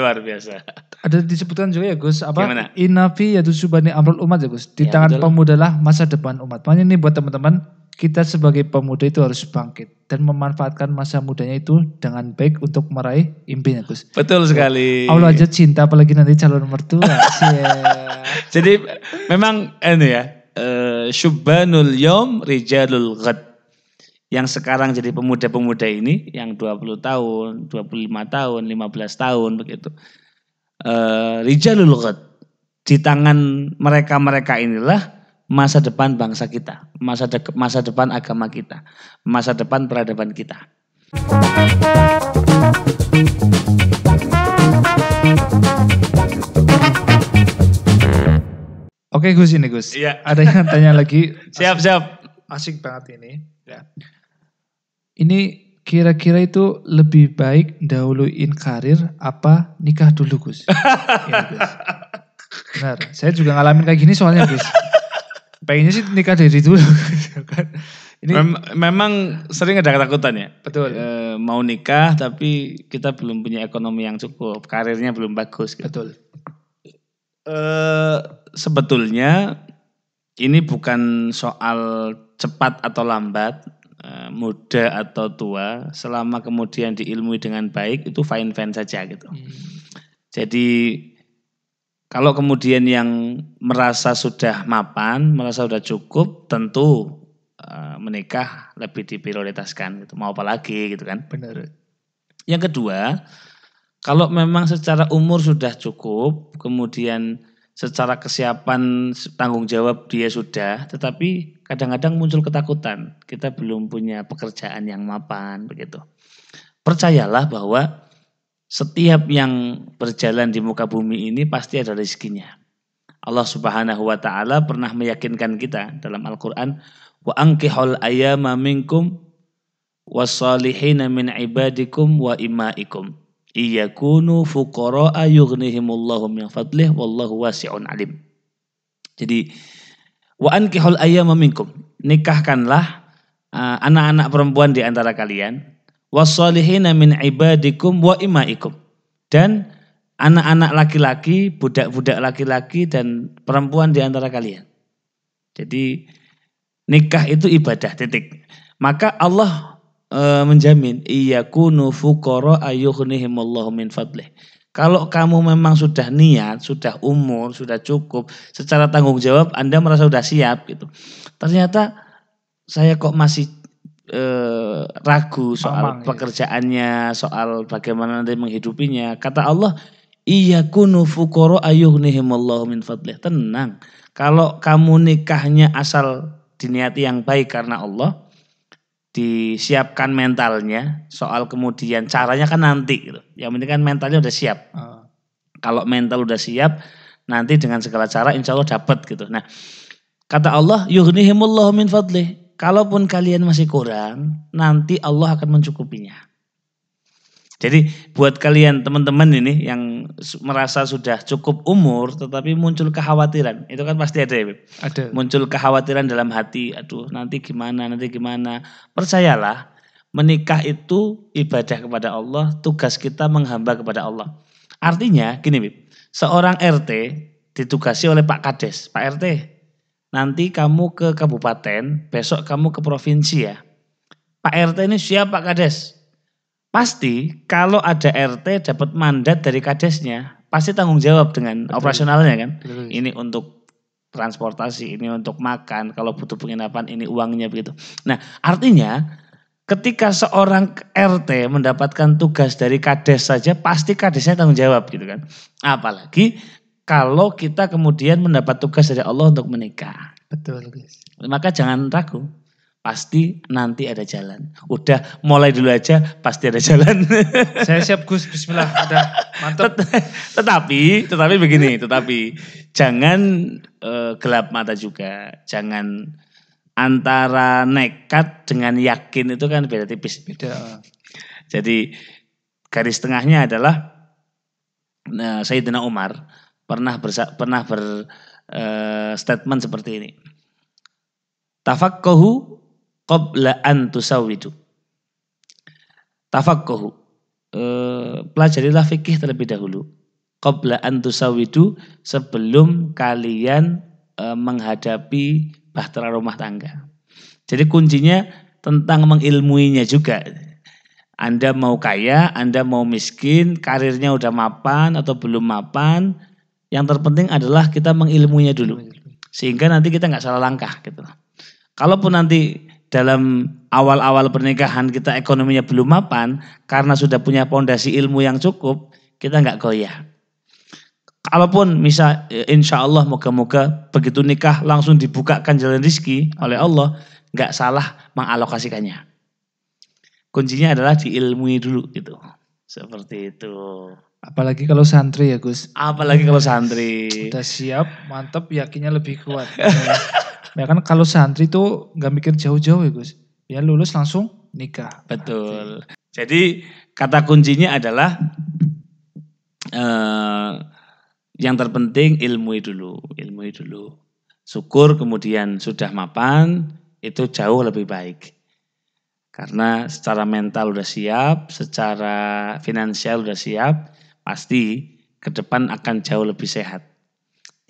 Luar biasa. Ada disebutkan juga ya Gus, Gimana? Inafi yaitu subani amrul umat ya Gus. Di Ya, tangan betul. pemuda lah masa depan umat. Makanya ini buat teman-teman, kita sebagai pemuda itu harus bangkit dan memanfaatkan masa mudanya itu dengan baik untuk meraih impian ya Gus. Betul sekali. Allah aja cinta apalagi nanti calon mertua. Siap. Jadi memang syubbanul yom rijalul ghad. Yang sekarang jadi pemuda-pemuda ini yang 20 tahun, 25 tahun, 15 tahun begitu. Rijalul ghad. Di tangan mereka-mereka inilah masa depan bangsa kita, masa depan agama kita, masa depan peradaban kita. Oke Gus, ini Gus. Iya. Ada yang tanya lagi. Siap. Asik banget ini. Ya. Ini kira-kira itu lebih baik dahuluin karir apa nikah dulu Gus? Ini Gus. Benar, saya juga ngalamin kayak gini soalnya Gus. Pengennya sih nikah dari dulu. Ini memang sering ada ketakutan ya. betul. Mau nikah tapi kita belum punya ekonomi yang cukup, karirnya belum bagus. Gitu. Betul. Sebetulnya ini bukan soal cepat atau lambat, muda atau tua, selama kemudian diilmui dengan baik itu fine-fine saja gitu. Jadi kalau kemudian yang merasa sudah mapan, merasa sudah cukup, tentu menikah lebih diprioritaskan gitu. Mau apa lagi gitu kan. Benar. Yang kedua, kalau memang secara umur sudah cukup, kemudian secara kesiapan tanggung jawab dia sudah, tetapi kadang-kadang muncul ketakutan. Kita belum punya pekerjaan yang mapan begitu. Percayalah bahwa setiap yang berjalan di muka bumi ini pasti ada rezekinya. Allah Subhanahu wa taala pernah meyakinkan kita dalam Al-Qur'an, wa ankihul ayyama minkum wassalihina min ibadikum wa imaikum iyakunu fuqara'a yughnihimullahu min fadlih wallahu wasi'un alim. Jadi wa ankihul ayyama minkum, nikahkanlah anak-anak perempuan di antara kalian, wassalihina min ibadikum wa imaikum, dan anak-anak laki-laki, budak-budak laki-laki dan perempuan di antara kalian. Jadi nikah itu ibadah, titik. Maka Allah menjamin iyakunu fuqara ayyughnihimullahu min fadlih. Kalau kamu memang sudah niat, sudah umur, sudah cukup, secara tanggung jawab Anda merasa sudah siap gitu. Ternyata saya kok masih ragu soal pekerjaannya, soal bagaimana nanti menghidupinya. Kata Allah, iyakunu fuqara ayyughnihimullahu min fadlih. Tenang. Kalau kamu nikahnya asal diniati yang baik karena Allah, disiapkan mentalnya, soal kemudian caranya kan nanti gitu. Yang penting kan mentalnya udah siap. Kalau mental udah siap, nanti dengan segala cara insya Allah dapat gitu. Nah, kata Allah, yughnihimullahu min fadlih. Kalaupun kalian masih kurang, nanti Allah akan mencukupinya. Jadi buat kalian teman-teman ini yang merasa sudah cukup umur tetapi muncul kekhawatiran, itu kan pasti ada ya, Beb? Ada. Muncul kekhawatiran dalam hati, aduh nanti gimana. Percayalah, menikah itu ibadah kepada Allah, tugas kita menghamba kepada Allah. Artinya gini, Beb, seorang RT ditugasi oleh Pak Kades, Pak RT, nanti kamu ke kabupaten, besok kamu ke provinsi ya. Pak RT ini siap Pak Kades. Pasti kalau ada RT dapat mandat dari kadesnya, pasti tanggung jawab dengan operasionalnya kan. Betul. Ini untuk transportasi, ini untuk makan, kalau butuh penginapan ini uangnya begitu. Nah, artinya ketika seorang RT mendapatkan tugas dari kades saja, pasti kadesnya tanggung jawab gitu kan. Apalagi kalau kita kemudian mendapat tugas dari Allah untuk menikah. Betul, guys. Maka jangan ragu. Pasti nanti ada jalan. Udah mulai dulu aja pasti ada jalan. Saya siap Gus, bismillah. Ada mantap. Tetapi begini, jangan gelap mata juga. Jangan antara nekat dengan yakin itu kan beda tipis. Beda. Jadi garis tengahnya adalah Sayyidina Umar pernah statement seperti ini. Tafaqahu qabla an tusawwidu. Tafaqahu, pelajarilah fikih terlebih dahulu. Qabla an tusawidu, sebelum kalian menghadapi bahtera rumah tangga. Jadi kuncinya tentang mengilmuinya juga. Anda mau kaya, Anda mau miskin, karirnya udah mapan atau belum mapan, yang terpenting adalah kita mengilmuinya dulu. Sehingga nanti kita nggak salah langkah gitu. Kalaupun nanti dalam awal-awal pernikahan kita ekonominya belum mapan, karena sudah punya pondasi ilmu yang cukup, kita nggak goyah. Kalaupun misal insya Allah moga-moga begitu nikah langsung dibukakan jalan rezeki oleh Allah, nggak salah mengalokasikannya. Kuncinya adalah diilmui dulu gitu. Seperti itu. Apalagi kalau santri ya Gus. Apalagi kalau santri. Udah siap, mantap, yakinnya lebih kuat. Ya kan kalau santri tuh nggak mikir jauh-jauh ya Gus. Ya lulus langsung nikah. Betul. Jadi kata kuncinya adalah yang terpenting ilmui dulu. Syukur kemudian sudah mapan, itu jauh lebih baik. Karena secara mental udah siap, secara finansial udah siap, pasti ke depan akan jauh lebih sehat.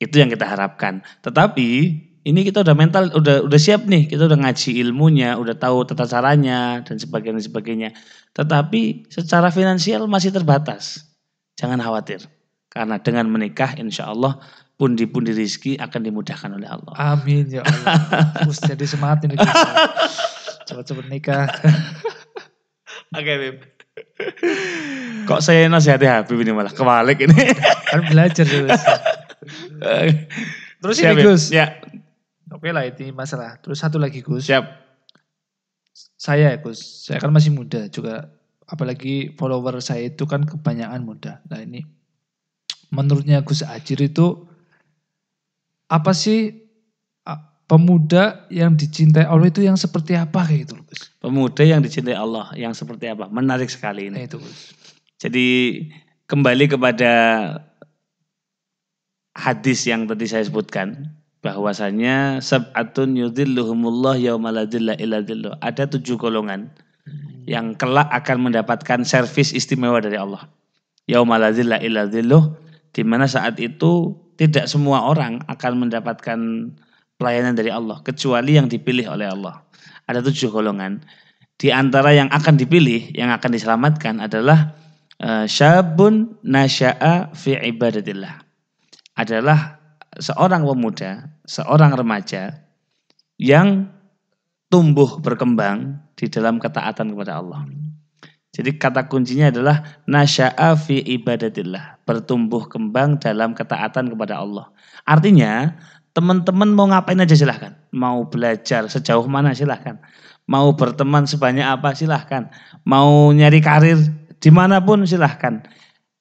Itu yang kita harapkan. Tetapi ini kita udah mental, udah siap nih, kita udah ngaji ilmunya, udah tahu tata caranya dan sebagainya. Tetapi secara finansial masih terbatas. Jangan khawatir. Karena dengan menikah insya Allah pundi-pundi rezeki akan dimudahkan oleh Allah. Amin ya Allah. Terus jadi semangat ini Gus. Cepat-cepat nikah. Oke Bib. Kok saya nasihati Habib ini malah kebalik ini. Kan belajar Gus. Terus ini Gus. Ya. Oke lah ini masalah. Terus satu lagi Gus. Siap. Saya Gus, saya kan masih muda juga. Apalagi follower saya itu kan kebanyakan muda. Nah ini menurutnya Gus Ajir itu apa sih pemuda yang dicintai Allah itu yang seperti apa kayak gitu Gus? Pemuda yang dicintai Allah yang seperti apa? Menarik sekali ini. Nah, itu Gus. Jadi kembali kepada hadis yang tadi saya sebutkan bahwasanya sab'atun yudhilluhumullah yauma la dhilla illa dhilluh. Ada 7 golongan yang kelak akan mendapatkan servis istimewa dari Allah. Yauma la dhilla illa dhilluh, di mana saat itu tidak semua orang akan mendapatkan pelayanan dari Allah kecuali yang dipilih oleh Allah. Ada 7 golongan. Di antara yang akan dipilih, yang akan diselamatkan adalah syabun nasya'a fi ibadatillah. Adalah seorang pemuda, seorang remaja yang tumbuh berkembang di dalam ketaatan kepada Allah. Jadi kata kuncinya adalah nasya'a fi ibadatillah, bertumbuh kembang dalam ketaatan kepada Allah. Artinya teman-teman mau ngapain aja silahkan. Mau belajar sejauh mana silahkan. Mau berteman sebanyak apa silahkan. Mau nyari karir dimanapun silahkan.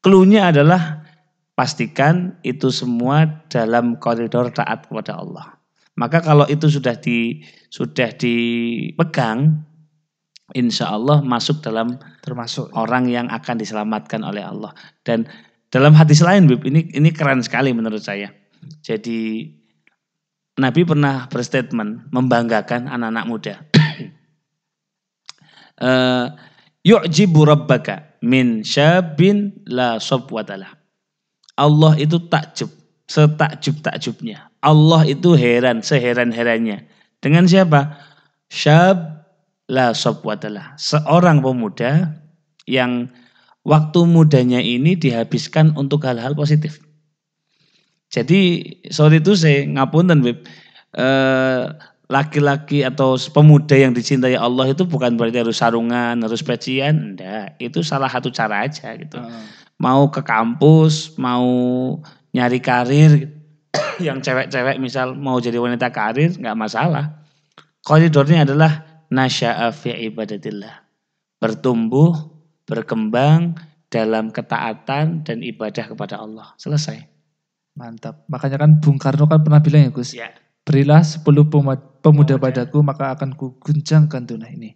Cluenya adalah pastikan itu semua dalam koridor taat kepada Allah. Maka kalau itu sudah dipegang, insya Allah masuk dalam termasuk orang yang akan diselamatkan oleh Allah. Dan dalam hadis lain, Bib, ini keren sekali menurut saya. Jadi Nabi pernah berstatement membanggakan anak-anak muda. Yu'jibu rabbaka min syabin la sabwatalah. Allah itu takjub, setakjub-takjubnya. Allah itu heran, seheran-herannya. Dengan siapa? Syab la sabwatalah. Seorang pemuda yang waktu mudanya ini dihabiskan untuk hal-hal positif. Jadi sorry itu saya ngapunten Bib, laki-laki atau pemuda yang dicintai Allah itu bukan berarti harus sarungan, harus pecian, enggak. Itu salah satu cara aja gitu. Mau ke kampus, mau nyari karir, yang cewek-cewek misal mau jadi wanita karir, enggak masalah. Koridornya adalah nasya'a fi ibadatillah. Bertumbuh, berkembang dalam ketaatan dan ibadah kepada Allah. Selesai. Mantap. Makanya kan Bung Karno kan pernah bilang ya Gus. Ya. Berilah 10 pemuda padaku maka akan kuguncangkan dunia ini.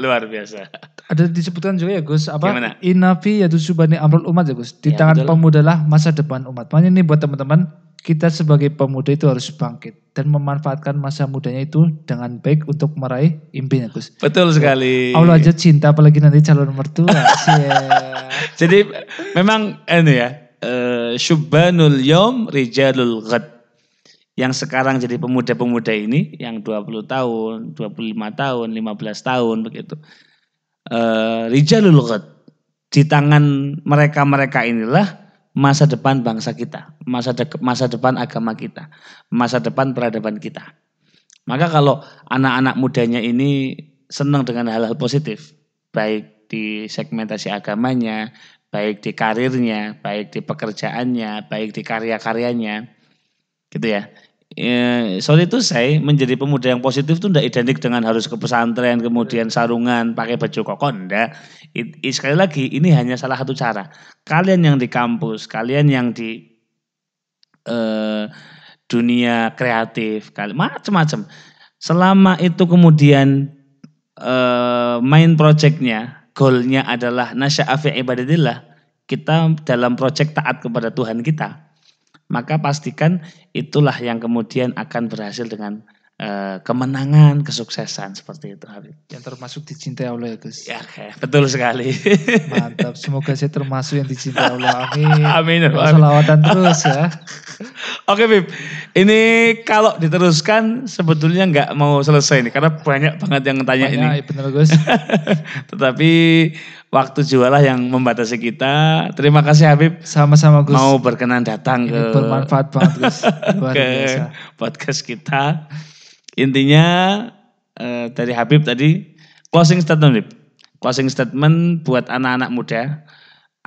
Luar biasa. Ada disebutkan juga ya Gus, apa? Gimana? Inafi yadusubani amrul umat ya Gus. Di Ya, tangan betul. pemuda lah masa depan umat. Makanya ini buat teman-teman kita sebagai pemuda itu harus bangkit dan memanfaatkan masa mudanya itu dengan baik untuk meraih impian, Gus. Betul sekali. Allah aja cinta, apalagi nanti calon mertua. Siap. Jadi memang ini ya, syubbanul yom rijalul ghad. Yang sekarang jadi pemuda-pemuda ini yang 20 tahun, 25 tahun, 15 tahun begitu. Rijalul ghad. Di tangan mereka-mereka inilah masa depan bangsa kita, masa depan agama kita, masa depan peradaban kita. Maka kalau anak-anak mudanya ini senang dengan hal-hal positif, baik di segmentasi agamanya, baik di karirnya, baik di pekerjaannya, baik di karya-karyanya, gitu ya. Sorry itu saya menjadi pemuda yang positif itu tidak identik dengan harus ke pesantren, kemudian sarungan, pakai baju koko, enggak. Sekali lagi ini hanya salah satu cara. Kalian yang di kampus, kalian yang di dunia kreatif, macam-macam. Selama itu kemudian main projectnya, goalnya adalah nasya'a fi ibadatillah, kita dalam project taat kepada Tuhan kita, maka pastikan itulah yang kemudian akan berhasil dengan kemenangan, kesuksesan seperti itu, Habib. Yang termasuk dicintai Allah ya, Gus. Ya, betul sekali. Mantap. Semoga saya termasuk yang dicintai Allah. Amin. Amin. Salawatan terus ya. Oke, Bib. Ini kalau diteruskan sebetulnya nggak mau selesai nih, karena banyak banget yang tanya ini. Banyak, bener Gus. Tetapi waktu jualah yang membatasi kita. Terima kasih Habib. Sama-sama Gus. Mau berkenan datang ini bermanfaat banget Gus. Luar ke biasa. Podcast kita. Intinya dari Habib tadi closing statement, Habib. Closing statement buat anak-anak muda.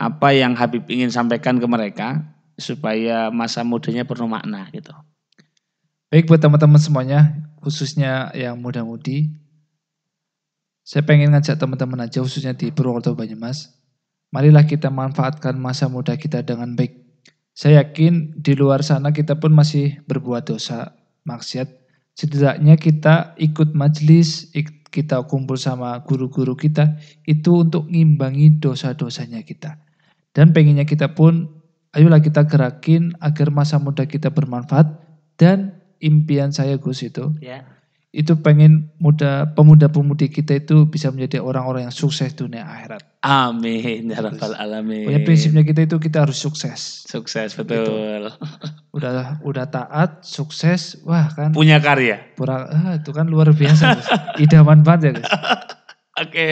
Apa yang Habib ingin sampaikan ke mereka supaya masa mudanya penuh makna gitu. Baik buat teman-teman semuanya, khususnya yang muda-mudi. Saya pengen ngajak teman-teman aja khususnya di Purwokerto Banyumas. Marilah kita manfaatkan masa muda kita dengan baik. Saya yakin di luar sana kita pun masih berbuat dosa, maksiat. Setidaknya kita ikut majelis, kita kumpul sama guru-guru kita, itu untuk ngimbangi dosa-dosanya kita. Dan pengennya kita pun, ayolah kita gerakin agar masa muda kita bermanfaat. Dan impian saya Gus itu, itu pengen pemuda-pemudi kita itu bisa menjadi orang-orang yang sukses dunia akhirat. Amin ya rabbal alamin. Pokoknya prinsipnya kita itu kita harus sukses. Sukses betul. Gitu. Udah taat, sukses, wah kan. Punya karya. Itu kan luar biasa Gus. Idaman banget ya Gus. Oke,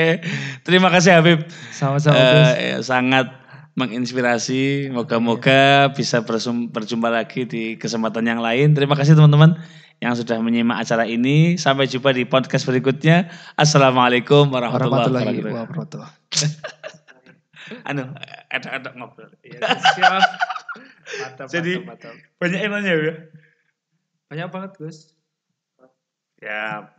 terima kasih Habib. Sama-sama Gus. Sangat menginspirasi. Moga-moga bisa berjumpa lagi di kesempatan yang lain. Terima kasih teman-teman yang sudah menyimak acara ini. Sampai jumpa di podcast berikutnya. Assalamualaikum warahmatullahi wabarakatuh. Ada ngobrol. Ya, siap. Mantap, jadi mantap. banyak yang nanya ya. Banyak banget Gus. Ya.